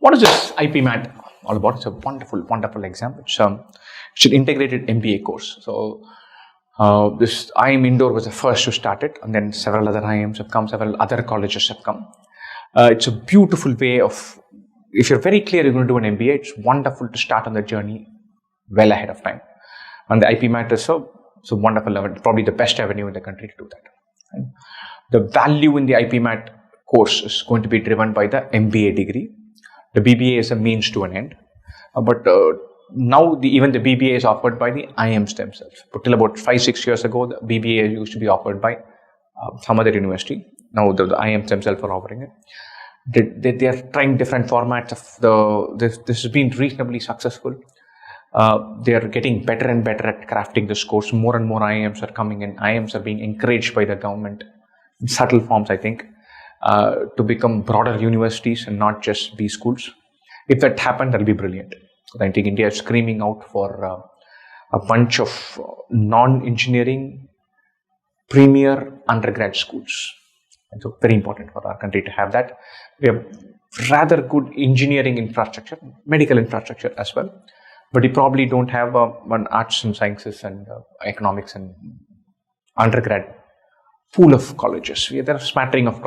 What is this IPMAT all about? It's a wonderful exam. It's an integrated MBA course. So this IIM Indore was the first to start it, and then several other IIMs have come, several other colleges have come. It's a beautiful way of, if you're very clear you're going to do an MBA, it's wonderful to start on the journey well ahead of time. And the IPMAT is so wonderful, probably the best avenue in the country to do that. And the value in the IPMAT course is going to be driven by the MBA degree. The BBA is a means to an end, but now even the BBA is offered by the IIMs themselves. But till about 5-6 years ago, the BBA used to be offered by some other university. Now the IIMs themselves are offering it. They are trying different formats of this has been reasonably successful. They are getting better and better at crafting this course. More and more IIMs are coming in. IIMs are being encouraged by the government in subtle forms, I think, to become broader universities and not just be schools. If that happens, that'll be brilliant. I think India is screaming out for a bunch of non-engineering premier undergrad schools. And so very important for our country to have that. We have rather good engineering infrastructure, medical infrastructure as well, but we probably don't have an arts and sciences and economics and undergrad pool of colleges. There are a smattering of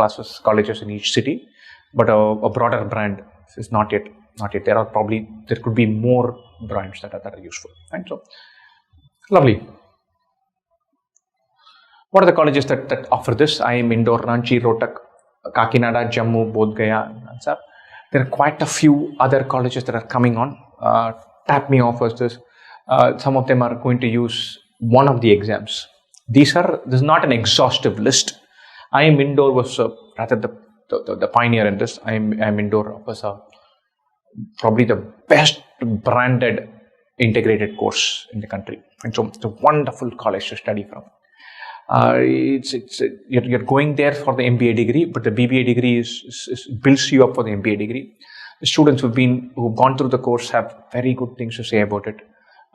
colleges in each city, but a broader brand is not yet. There could be more brands that are useful. And so, lovely. What are the colleges that offer this? IIM Indore, Ranchi, Rohtak, Kakinada, Jammu, Bodh Gaya, and so. There are quite a few other colleges that are coming on. TAPME offers this. Some of them are going to use one of the exams. This is not an exhaustive list. IIM Indore was rather the pioneer in this. IIM Indore was probably the best branded integrated course in the country. And so it's a wonderful college to study from. You're going there for the MBA degree, but the BBA degree builds you up for the MBA degree. The students who've gone through the course have very good things to say about it.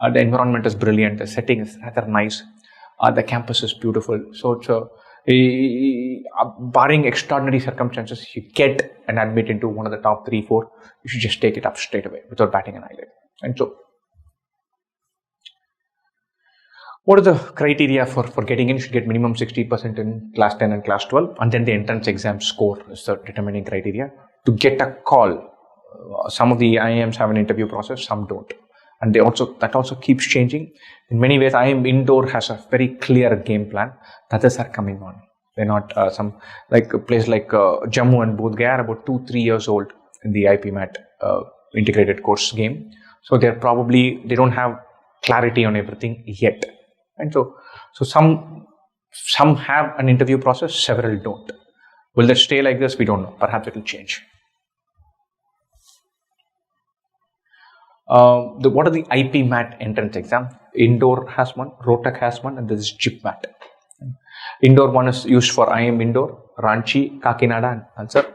The environment is brilliant. The setting is rather nice. The campus is beautiful. So it's barring extraordinary circumstances, you get an admit into one of the top 3-4, you should just take it up straight away without batting an eyelid. And so, what are the criteria for getting in? You should get minimum 60% in class 10 and class 12, and then the entrance exam score is the determining criteria. To get a call, some of the IIMs have an interview process, some don't. And that also keeps changing. In many ways, IIM Indore has a very clear game plan. Others are coming on. They're not like a place like Jammu and Bodh Gaya are about 2-3 years old in the IPMAT integrated course game. So they don't have clarity on everything yet. And so some have an interview process, several don't. Will that stay like this? We don't know. Perhaps it will change. What are the IPMAT entrance exam? Indore has one, Rohtak has one, and this is JIPMAT. Indore one is used for IIM Indore, Ranchi, Kakinada, and answer.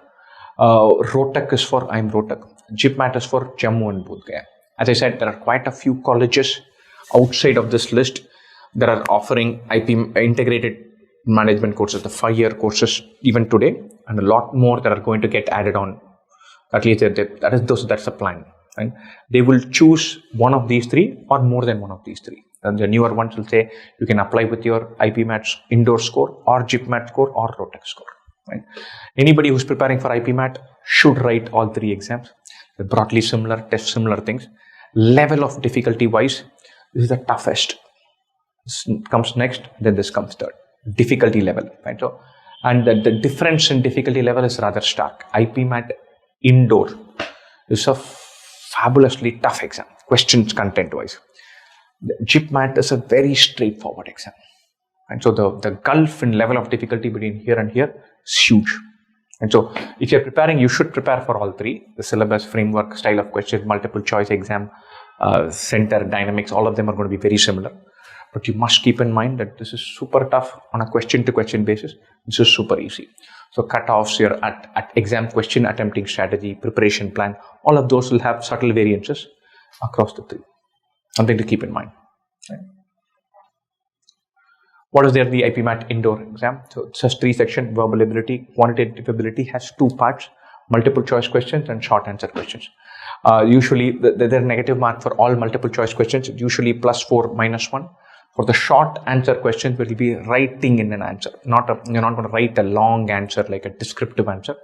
Rohtak is for IIM Rohtak. JIPMAT is for Jammu and Bodh Gaya. As I said, there are quite a few colleges outside of this list that are offering integrated management courses, the 5-year courses even today, and a lot more that are going to get added on. At least that's the plan. Right? They will choose one of these 3 or more than one of these 3. And the newer ones will say you can apply with your IPMAT Indore score or JIPMAT score or Rohtak score. Right? Anybody who's preparing for IPMAT should write all 3 exams. They're broadly similar, test similar things. Level of difficulty wise, this is the toughest. This comes next, then this comes third. Difficulty level. Right? So, and the difference in difficulty level is rather stark. IPMAT Indore is a fabulously tough exam, questions content-wise. JIPMAT is a very straightforward exam. And so the gulf in level of difficulty between here and here is huge. And so if you're preparing, you should prepare for all 3. The syllabus, framework, style of questions, multiple choice exam, center, dynamics, all of them are going to be very similar. But you must keep in mind that this is super tough on a question-to-question basis. This is super easy. So cutoffs, your at exam question attempting strategy, preparation plan, all of those will have subtle variances across the 3. Something to keep in mind. Right? What is there? The IPMAT Indore exam. So it says 3 sections: verbal ability, quantitative ability has 2 parts. multiple choice questions and short answer questions. Usually, there are negative mark for all multiple choice questions, usually +4, -1. For the short answer questions, will be writing in an answer. You're not going to write a long answer like a descriptive answer.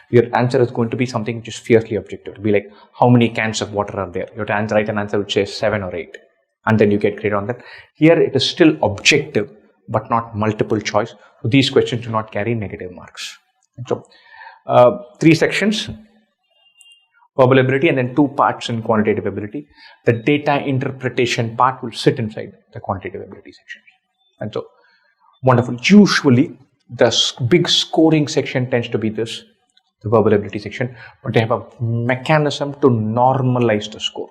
Your answer is going to be something which is fiercely objective. It'll be like, how many cans of water are there? You have to write an answer which says 7 or 8. And then you get grade on that. Here, it is still objective, but not multiple choice. So these questions do not carry negative marks. So, 3 sections. Verbal ability, and then 2 parts in quantitative ability. The data interpretation part will sit inside the quantitative ability section. And so, wonderful. Usually, the big scoring section tends to be this, the verbal ability section, but they have a mechanism to normalize the score.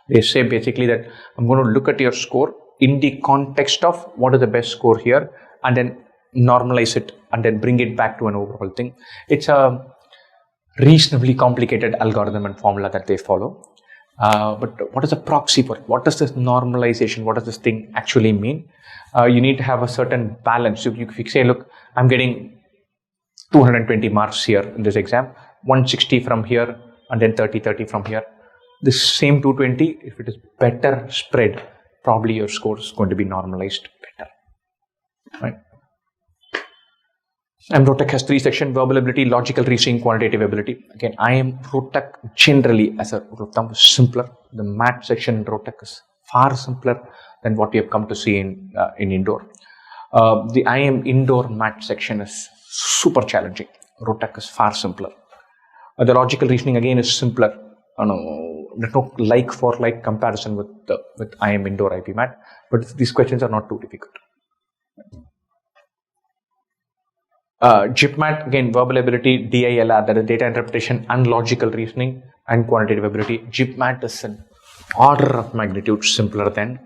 They say basically that I'm going to look at your score in the context of what is the best score here, and then normalize it, and then bring it back to an overall thing. It's a reasonably complicated algorithm and formula that they follow. But what is a proxy for it? What does this normalization, what does this thing actually mean? You need to have a certain balance. If you say, look, I'm getting 220 marks here in this exam, 160 from here, and then 30 from here. This same 220, if it is better spread, probably your score is going to be normalized better. Right? IIM Rohtak has 3 sections: verbal ability, logical reasoning, quantitative ability. Again, IIM Rohtak generally as a rule of thumb is simpler. The math section in Rohtak is far simpler than what we have come to see in Indore. The IIM Indore math section is super challenging. Rohtak is far simpler. The logical reasoning again is simpler. There's no like for like comparison with IIM Indore IPMAT, but these questions are not too difficult. JIPMAT, again, verbal ability, DILR, that is data interpretation and logical reasoning, and quantitative ability. JIPMAT is an order of magnitude simpler than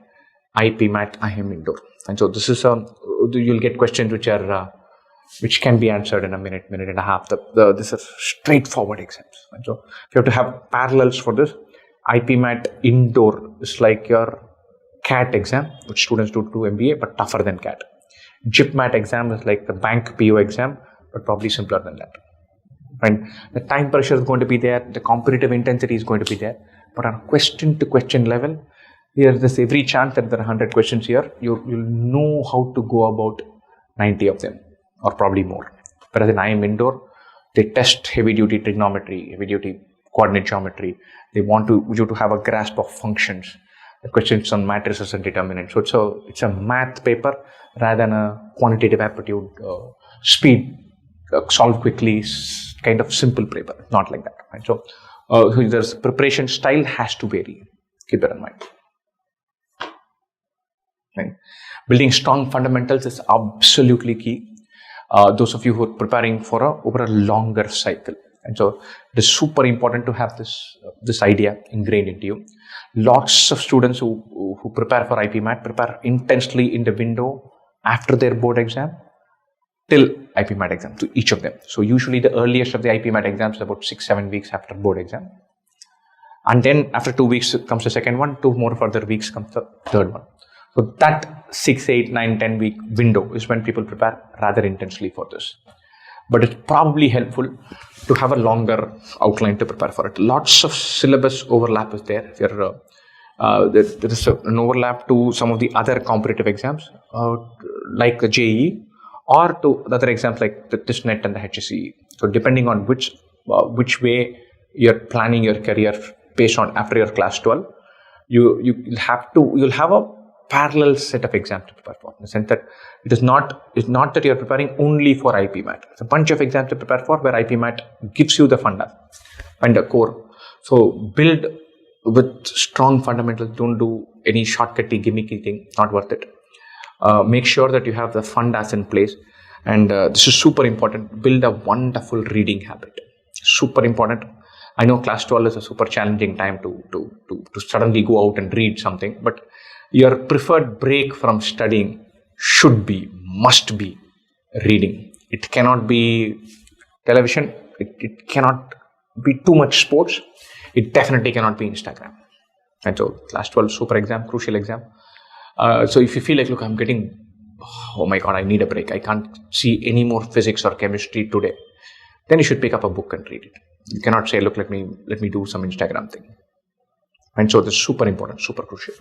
IPMAT, IIM Indore. And so this is you'll get questions which can be answered in a minute and a half. This is straightforward exams. And so if you have to have parallels for this, IPMAT Indore is like your CAT exam, which students do MBA, but tougher than CAT. JIPMAT exam is like the bank PO exam, but probably simpler than that. And the time pressure is going to be there, the competitive intensity is going to be there, but on a question to question level, there's every chance that there are 100 questions here, you'll know how to go about 90 of them, or probably more. Whereas in IIM Indore, they test heavy duty trigonometry, heavy duty coordinate geometry. They want you to have a grasp of functions, the questions on matrices and determinants. So it's a math paper rather than a quantitative aptitude, speed, solve quickly, kind of simple paper. Not like that. Right? So there's preparation style has to vary. Keep that in mind. Right? Building strong fundamentals is absolutely key. Those of you who are preparing for over a longer cycle. And so it is super important to have this idea ingrained into you. Lots of students who prepare for IPMAT prepare intensely in the window after their board exam till IPMAT exam, to each of them. So usually the earliest of the IPMAT exams is about 6-7 weeks after board exam. And then after 2 weeks comes the second one, 2 more further weeks comes the third one. So that 6, 8, 9, 10 week window is when people prepare rather intensely for this. But it's probably helpful to have a longer outline to prepare for it. Lots of syllabus overlap is there. If you're, there is an overlap to some of the other competitive exams, like the JEE, or to other exams like the TISNET and the HSCE. So depending on which way you're planning your career based on after your class 12, you'll have a parallel set of exams to prepare for, in the sense that it's not that you're preparing only for IPMAT. It's a bunch of exams to prepare for where IPMAT gives you the funda and the core. So build with strong fundamentals. Don't do any shortcutty, gimmicky thing. Not worth it. Make sure that you have the fundas in place, and this is super important. Build a wonderful reading habit. Super important. I know class 12 is a super challenging time to suddenly go out and read something, but your preferred break from studying must be reading. It cannot be television. It cannot be too much sports. It definitely cannot be Instagram. And so class 12 super exam, crucial exam. So if you feel like, look, I'm getting, oh my God, I need a break. I can't see any more physics or chemistry today. Then you should pick up a book and read it. You cannot say, look, let me do some Instagram thing. And so this is super important, super crucial.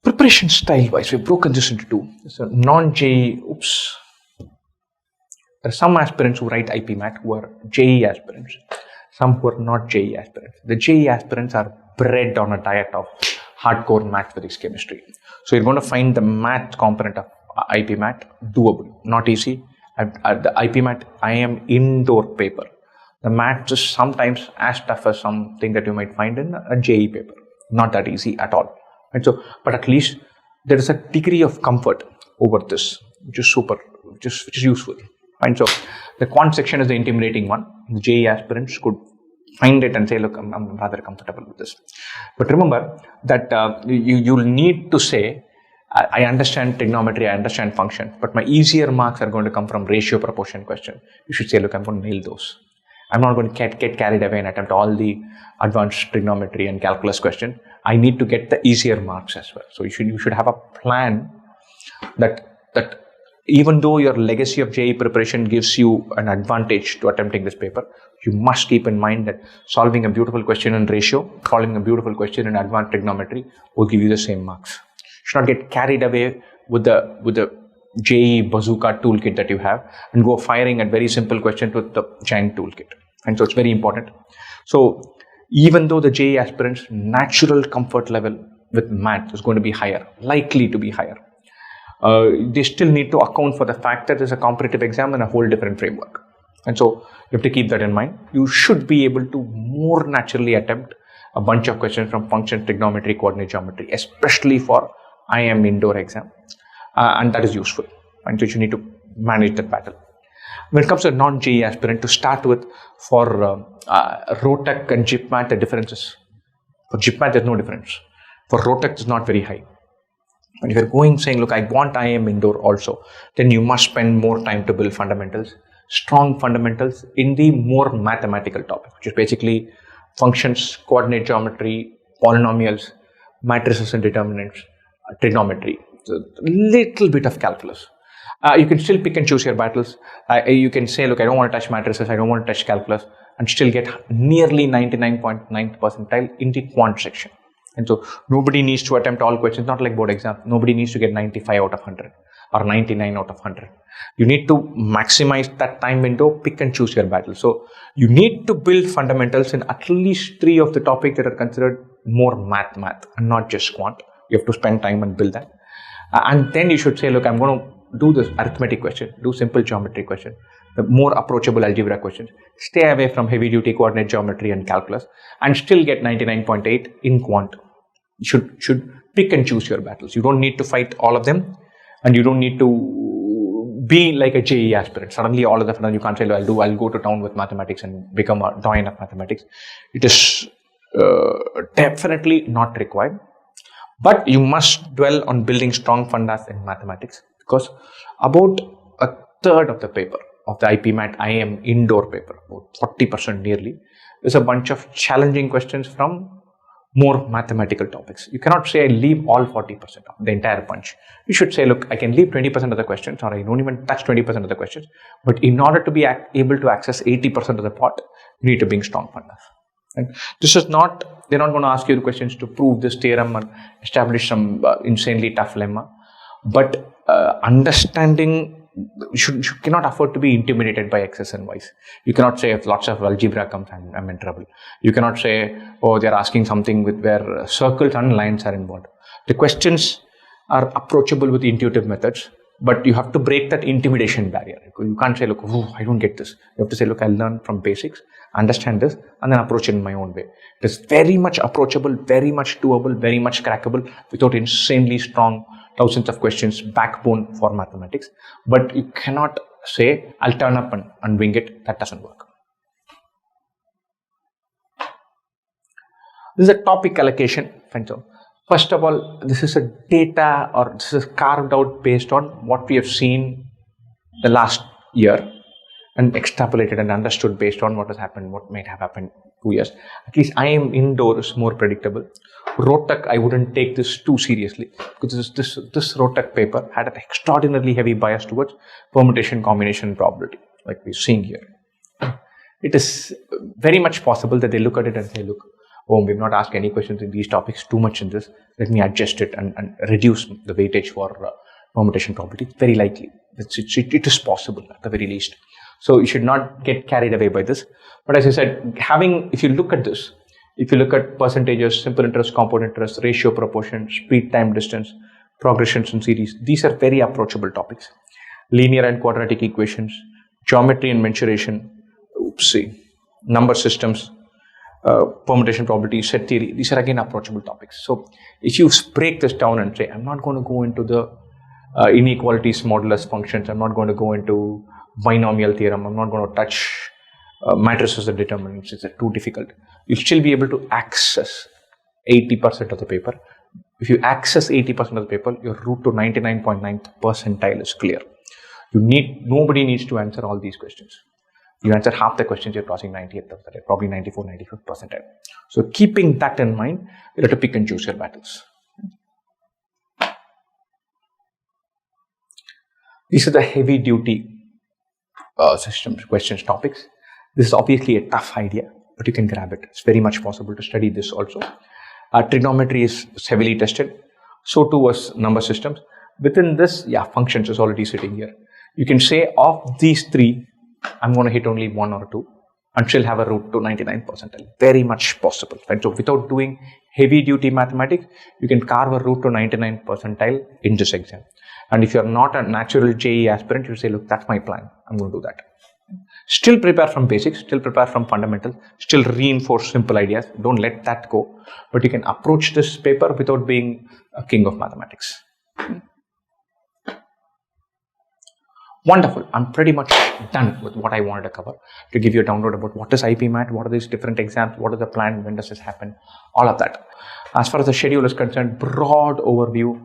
Preparation style wise, we've broken this into two. So non-JE, there are some aspirants who write IPMAT who are JE aspirants, some who are not JE aspirants. The JE aspirants are bred on a diet of hardcore math, physics, chemistry. So you're going to find the math component of IPMAT doable, not easy. The IPMAT IIM Indore paper, the math is sometimes as tough as something that you might find in a JE paper. Not that easy at all. And so, but at least there is a degree of comfort over this, which is super, which is useful. And so the quant section is the intimidating one. The JE aspirants could find it and say, look, I'm rather comfortable with this. But remember that you'll need to say, I understand trigonometry, I understand function, but my easier marks are going to come from ratio proportion question. You should say, look, I'm going to nail those. I'm not going to get carried away and attempt all the advanced trigonometry and calculus questions. I need to get the easier marks as well. So you should have a plan that even though your legacy of JE preparation gives you an advantage to attempting this paper, you must keep in mind that solving a beautiful question in ratio, solving a beautiful question in advanced trigonometry will give you the same marks. You should not get carried away with the JE bazooka toolkit that you have and go firing at very simple questions with the giant toolkit. And so it's very important. So even though the JE aspirants' natural comfort level with math is going to be higher, likely to be higher, they still need to account for the fact that there's a competitive exam and a whole different framework. And so you have to keep that in mind. You should be able to more naturally attempt a bunch of questions from function, trigonometry, coordinate geometry, especially for IIM Indore exam. And that is useful. And so you need to manage that battle. When it comes to a non-JE aspirant, to start with, for Rohtak and JIPMAT, the differences. For JIPMAT, there's no difference. For Rohtak, it's not very high. And if you're going saying, look, I want IIM Indore also, then you must spend more time to build fundamentals, strong fundamentals in the more mathematical topic, which is basically functions, coordinate geometry, polynomials, matrices and determinants, trigonometry, so a little bit of calculus. You can still pick and choose your battles. You can say, look, I don't want to touch matrices, I don't want to touch calculus, and still get nearly 99.9th percentile in the quant section. And so nobody needs to attempt all questions, not like board exam. Nobody needs to get 95 out of 100 or 99 out of 100. You need to maximize that time window, pick and choose your battle. So you need to build fundamentals in at least 3 of the topics that are considered more math and not just quant. You have to spend time and build that. And then you should say, look, I'm going to do this arithmetic question, do simple geometry question, the more approachable algebra questions, stay away from heavy duty coordinate geometry and calculus, and still get 99.8 in quant. You should pick and choose your battles. You don't need to fight all of them, and you don't need to be like a JE aspirant. Suddenly all of a sudden you can't say, I'll go to town with mathematics and become a doyen of mathematics. It is definitely not required. But you must dwell on building strong fundas in mathematics, because about a third of the paper, of the IPMAT IIM Indore paper, about 40% nearly, is a bunch of challenging questions from more mathematical topics. You cannot say I leave all 40% of the entire bunch. You should say, look, I can leave 20% of the questions, or I don't even touch 20% of the questions. But in order to be able to access 80% of the pot, you need to bring strong fundas. And this is not, they're not going to ask you the questions to prove this theorem and establish some insanely tough lemma. But understanding, you cannot afford to be intimidated by X's and Y's. You cannot say if lots of algebra comes, I'm in trouble. You cannot say, oh, they're asking something with where circles and lines are involved. The questions are approachable with intuitive methods, but you have to break that intimidation barrier. You can't say, look, I don't get this. You have to say, look, I'll learn from basics, understand this, and then approach it in my own way. It is very much approachable, very much doable, very much crackable without insanely strong thousands of questions backbone for mathematics. But you cannot say, I'll turn up and wing it. That doesn't work. This is a topic allocation. First of all, this is a data, or this is carved out based on what we have seen the last year and extrapolated and understood based on what has happened, what might have happened 2 years. At least IIM Indore is more predictable. Rohtak, I wouldn't take this too seriously, because this Rohtak paper had an extraordinarily heavy bias towards permutation, combination, probability. like we're seeing here. It is very much possible that they look at it and say, look, oh, we've not asked any questions in these topics, too much in this. Let me adjust it and reduce the weightage for permutation probability. Very likely. It is possible at the very least. So you should not get carried away by this. But as I said, if you look at this, if you look at percentages, simple interest, compound interest, ratio, proportion, speed, time, distance, progressions in series, these are very approachable topics. Linear and quadratic equations, geometry and mensuration, number systems, permutation probability, set theory, these are again approachable topics. So if you break this down and say, I'm not going to go into the inequalities, modulus functions, I'm not going to go into binomial theorem, I'm not going to touch matrices and determinants, it's too difficult. You'll still be able to access 80% of the paper. If you access 80% of the paper, your route to 99.9th percentile is clear. Nobody needs to answer all these questions. You answer half the questions, you're crossing 90th percentile, probably 94, 95th percentile. So keeping that in mind, you have to pick and choose your battles. These are the heavy duty systems, questions, topics. This is obviously a tough idea, but you can grab it. It's very much possible to study this also. Trigonometry is heavily tested. So too was number systems. Within this, functions is already sitting here. You can say of these three, I'm going to hit only one or two and still have a route to 99th percentile. Very much possible. Right? So without doing heavy duty mathematics, you can carve a route to 99th percentile in this exam. And if you're not a natural JEE aspirant, you say, look, that's my plan. I'm going to do that. Still prepare from basics, still prepare from fundamentals, still reinforce simple ideas. Don't let that go. But you can approach this paper without being a king of mathematics. Wonderful. I'm pretty much done with what I wanted to cover. To give you a download about what is IPMAT, what are these different exams, what is the plan, when does this happen, all of that. As far as the schedule is concerned, broad overview.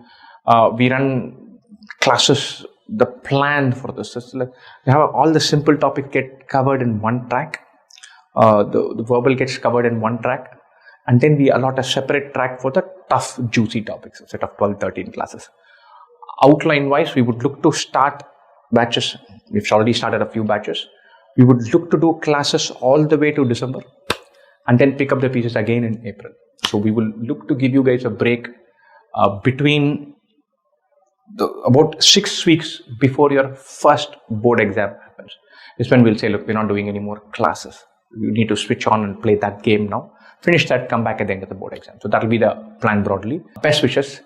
We run classes, the plan for this is like we have all the simple topics get covered in one track. The verbal gets covered in one track. And then we allot a separate track for the tough, juicy topics, a set of 12, 13 classes. Outline wise, we would look to start batches. We've already started a few batches. We would look to do classes all the way to December and then pick up the pieces again in April. So we will look to give you guys a break between about 6 weeks before your first board exam happens. Is when we'll say, look, we're not doing any more classes. You need to switch on and play that game now. Finish that, come back at the end of the board exam. So that'll be the plan broadly. Best wishes.